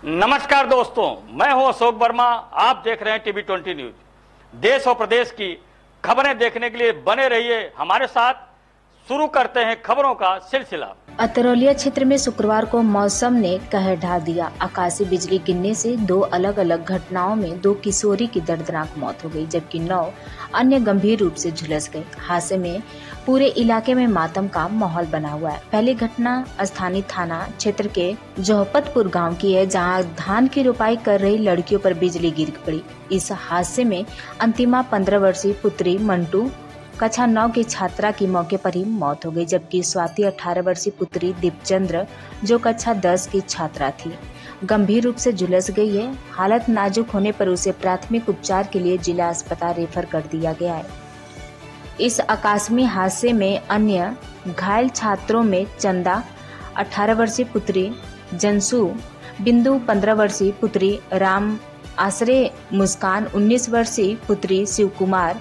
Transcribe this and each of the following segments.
नमस्कार दोस्तों, मैं हूं अशोक वर्मा। आप देख रहे हैं टीवी 20 न्यूज। देश और प्रदेश की खबरें देखने के लिए बने रहिए हमारे साथ। शुरू करते हैं खबरों का सिलसिला। अतरौलिया क्षेत्र में शुक्रवार को मौसम ने कहर ढा दिया। आकाशीय बिजली गिरने से दो अलग अलग घटनाओं में दो किशोरी की दर्दनाक मौत हो गई, जबकि 9 अन्य गंभीर रूप से झुलस गए। हादसे में पूरे इलाके में मातम का माहौल बना हुआ है। पहली घटना स्थानीय थाना क्षेत्र के जोहपतपुर गांव की है, जहां धान की रोपाई कर रही लड़कियों पर बिजली गिर पड़ी। इस हादसे में अंतिमा 15 वर्षीय पुत्री मंटू कक्षा 9 की छात्रा की मौके पर ही मौत हो गई, जबकि स्वाति 18 वर्षीय पुत्री दीपचंद्र जो कक्षा 10 की छात्रा थी गंभीर रूप से झुलस गई है। हालत नाजुक होने पर उसे प्राथमिक उपचार के लिए जिला अस्पताल रेफर कर दिया गया है। इस आकस्मिक हादसे में अन्य घायल छात्रों में चंदा 18 वर्षीय पुत्री जनसू, बिंदु 15 वर्षीय पुत्री राम आश्रय, मुस्कान 19 वर्षीय पुत्री शिव कुमार,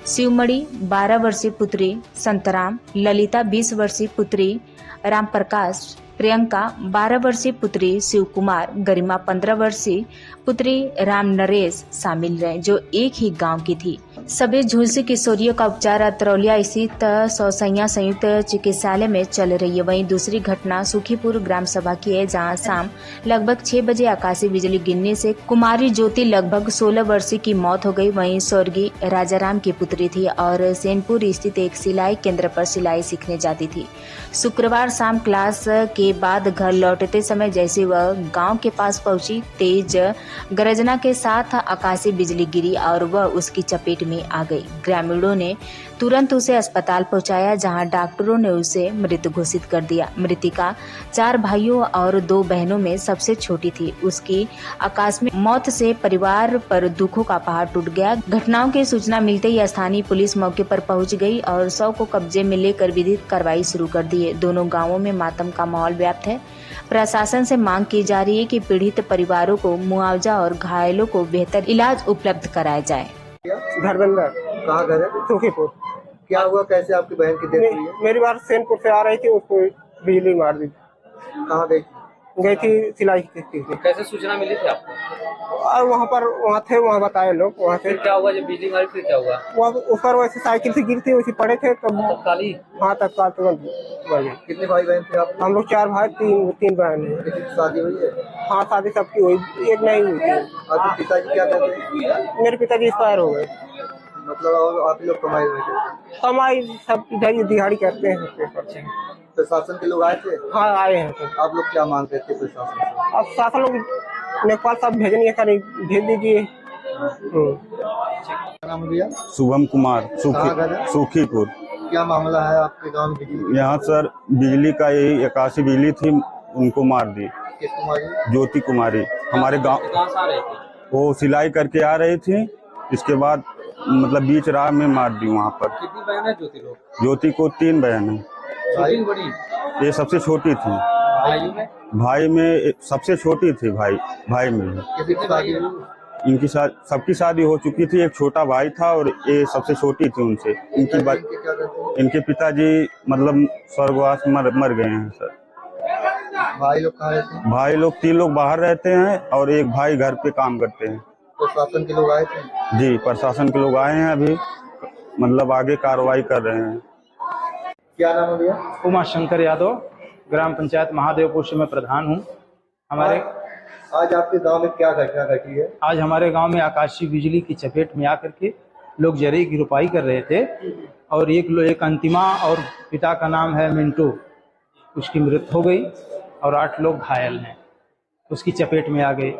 शिवमणि 12 वर्षीय पुत्री संतराम, ललिता 20 वर्षीय पुत्री राम प्रकाश, प्रियंका 12 वर्षीय पुत्री शिव कुमार, गरिमा 15 वर्षीय पुत्री राम नरेश शामिल रहे, जो एक ही गांव की थी। सभी झुलसी किशोरियों का उपचार अतरौलिया स्थित सौसैया संयुक्त चिकित्सालय में चल रही है। वहीं दूसरी घटना सुखीपुर ग्राम सभा की है, जहां शाम लगभग 6 बजे आकाशीय बिजली गिरने से कुमारी ज्योति लगभग 16 वर्षीय की मौत हो गई। वहीं स्वर्गीय राजाराम की पुत्री थी और सेनपुर स्थित एक सिलाई केंद्र पर सिलाई सीखने जाती थी। शुक्रवार शाम क्लास के बाद घर लौटते समय जैसे वह गांव के पास पहुंची, तेज गर्जना के साथ आकाशीय बिजली गिरी और वह उसकी चपेट में आ गई। ग्रामीणों ने तुरंत उसे अस्पताल पहुंचाया, जहां डॉक्टरों ने उसे मृत घोषित कर दिया। मृतिका 4 भाइयों और 2 बहनों में सबसे छोटी थी। उसकी आकस्मिक मौत से परिवार पर दुखों का पहाड़ टूट गया। घटनाओं की सूचना मिलते ही स्थानीय पुलिस मौके पर पहुंच गई और शव को कब्जे में लेकर विधिक कार्रवाई शुरू कर दी है। दोनों गांवों में मातम का माहौल व्याप्त है। प्रशासन से मांग की जा रही है कि पीड़ित परिवारों को मुआवजा और घायलों को बेहतर इलाज उपलब्ध कराया जाए। धर्मेंद्र। कहाँ घर है? सुखीपुर। क्या हुआ, कैसे आपकी बहन की डेथ हुई है? मेरी बार सेनपुर से आ रही थी, उसको बिजली मार दी। कहाँ गई थी सिलाई की। कैसे सूचना मिली थी आपको? और वहाँ थे, वहाँ बताए लोग। वहाँ से फिर क्या हुआ जब बिजली मारी? फिर क्या हुआ? वहाँ ऊपर वैसे साइकिल से गिरती वैसे पड़े थे तो तत्काली? हाँ, तत्काल तुरंत बढ़ गए। कितने भाई बहन थे आप? हम लोग 4 भाई, 3 बहन है। किसी की शादी हुई है? हाँ, शादी सबकी हुई, एक नहीं हुई थी। आपके पिताजी क्या करते हैं? मेरे पिताजी एक्सपायर हो गए। मतलब और आप ही लोग कमाई हुए थे? कमाई सब इधर दिहाड़ी करते हैं। प्रशासन के लोग आए थे? हाँ, आए हैं। आप लोग क्या मांग करते प्रशासन से? अब शासन लोग नेपाल साहब भेजने का भेज दीजिए। क्या नाम है भैया? शुभम कुमार, कहाँ घर है? सुखीपुर। क्या मामला है आपके गांव में बिजली? यहाँ सर बिजली का यही आकाशीय बिजली थी, उनको मार दी। किस कुमारी? ज्योति कुमारी हमारे गांव। कहाँ से आ रहे थे? वो सिलाई करके आ रही थी, इसके बाद मतलब बीच राह में मार दी वहाँ पर। कितनी बहन है ज्योति लोग? ज्योति को 3 बहन है। छोटी बड़ी? ये सबसे छोटी थी। भाइयों में? भाई में सबसे छोटी थी। भाई में किसी की शादी हुई? इनकी सबकी शादी हो चुकी थी। एक छोटा भाई था और ये सबसे छोटी थी उनसे। क्या करते हैं? इनके पिताजी मतलब स्वर्गवास मर गए हैं सर। भाई लोग कहाँ रहते हैं? भाई लोग 3 लोग बाहर रहते हैं और एक भाई घर पे काम करते हैं। प्रशासन के लोग आए थे? जी, प्रशासन के लोग आए हैं, अभी मतलब आगे कार्रवाई कर रहे हैं। क्या नाम है भैया? उमा शंकर यादव, ग्राम पंचायत महादेवपुर से मैं प्रधान हूँ। आज आपके गांव में क्या घटना घटी है? आज हमारे गांव में आकाशीय बिजली की चपेट में आकर के लोग जरी की रोपाई कर रहे थे और एक अंतिमा और पिता का नाम है मिंटू, उसकी मृत्यु हो गई और 8 लोग घायल हैं, उसकी चपेट में आ गए।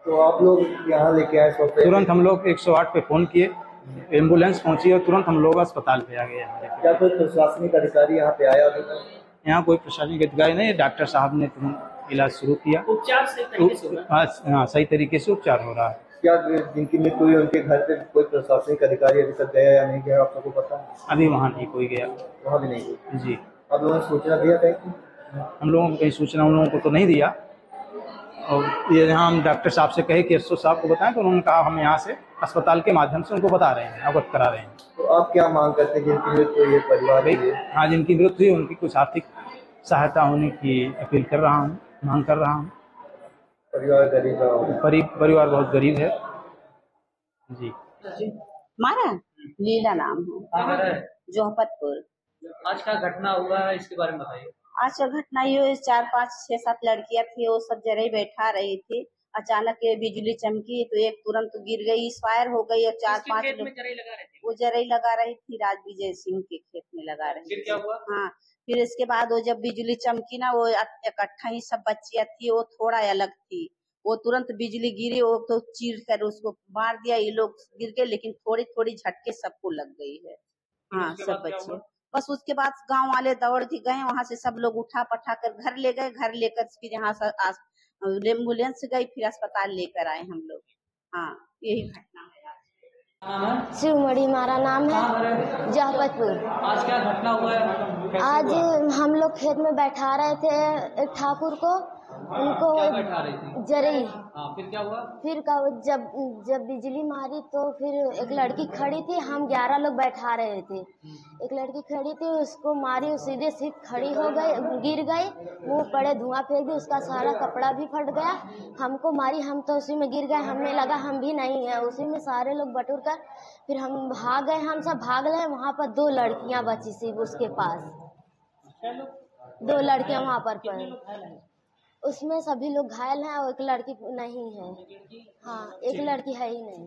तो आप लोग यहाँ लेके आए? तुरंत हम लोग 108 पे फोन किए, एम्बुलेंस पहुंची और तुरंत हम लोग अस्पताल पे आ गए। क्या कोई प्रशासनिक अधिकारी यहाँ पे आया? यहाँ कोई प्रशासनिक अधिकारी नहीं, डॉक्टर साहब ने तुरंत इलाज शुरू किया। उपचार सही तरीके से हो रहा है? हाँ, सही तरीके से उपचार हो रहा है। क्या जिनकी मृत्यु हुई उनके घर पे कोई प्रशासनिक अधिकारी अभी तक गया या नहीं गया, आप सबको पता है? अभी वहाँ नहीं कोई गया। वहाँ भी नहीं गया? जी, आप लोगों ने सूचना दिया कहीं? हम लोगों को कहीं सूचना उन लोगों को तो नहीं दिया। और ये यहाँ हम डॉक्टर साहब से कहे कि एसओ साहब को बताएं, तो उन्होंने कहा हम यहाँ से अस्पताल के माध्यम से उनको बता रहे हैं, अवगत करा रहे हैं। तो आप क्या मांग करते हैं जिनकी मृत्यु हुई है परिवार के लिए? हाँ, जिनकी मृत्यु हुई उनकी कुछ आर्थिक सहायता होने की अपील कर रहा हूँ, मांग कर रहा हूँ। परिवार गरीब रहा होगा। परिवार बहुत गरीब है जी। हमारा लीला नाम है, कहाँ है? जोहपतपुर। आज क्या घटना हुआ है इसके बारे में बताइए। आज का घटना ये 4, 5, 6, 7 लड़कियां थी, वो सब जरे बैठा रही थी। अचानक ये बिजली चमकी तो एक तुरंत गिर गई, फायर हो गई और 4, 5 खेत में जरई लगा रहे थे। वो जरई लगा रही थी, राज विजय सिंह के खेत में लगा रही फिर थी। क्या हुआ? हाँ, फिर इसके बाद वो जब बिजली चमकी ना, वो इकट्ठा ही सब बच्चियां थी, वो थोड़ा अलग थी। वो तुरंत बिजली गिरी, वो तो चीर कर उसको मार दिया। ये लोग गिर गए, लेकिन थोड़ी थोड़ी झटके सबको लग गई है। हाँ, सब बच्चे। बस उसके बाद गांव वाले दौड़ के गए, वहां से सब लोग उठा पठा कर घर ले गए। घर लेकर फिर यहाँ से एम्बुलेंस गई, फिर अस्पताल लेकर आए हम लोग। हाँ, यही घटना है। शिवमणि हमारा नाम है, जोहपतपुर। आज क्या घटना हुआ है? आज हम लोग खेत में बैठा रहे थे एक ठाकुर को, उनको क्या बैठा रही थी? जरई। हाँ, फिर क्या हुआ? फिर जब बिजली मारी तो फिर एक लड़की खड़ी थी, हम 11 लोग बैठा रहे थे। एक लड़की खड़ी थी, उसको मारी, सीधे सीध खड़ी हो गई, गिर गई, मुंह पड़े धुआं फेंक दी, उसका सारा कपड़ा भी फट गया। हमको मारी, हम तो उसी में गिर गए, हमें लगा हम भी नहीं है। उसी में सारे लोग बटुर कर फिर हम भाग गए, हम सब भाग गए। वहाँ पर 2 लड़कियां बची सिर्फ उसके पास, 2 लड़कियां वहाँ पर उसमें सभी लोग घायल हैं और एक लड़की नहीं है। हाँ, एक लड़की है ही नहीं।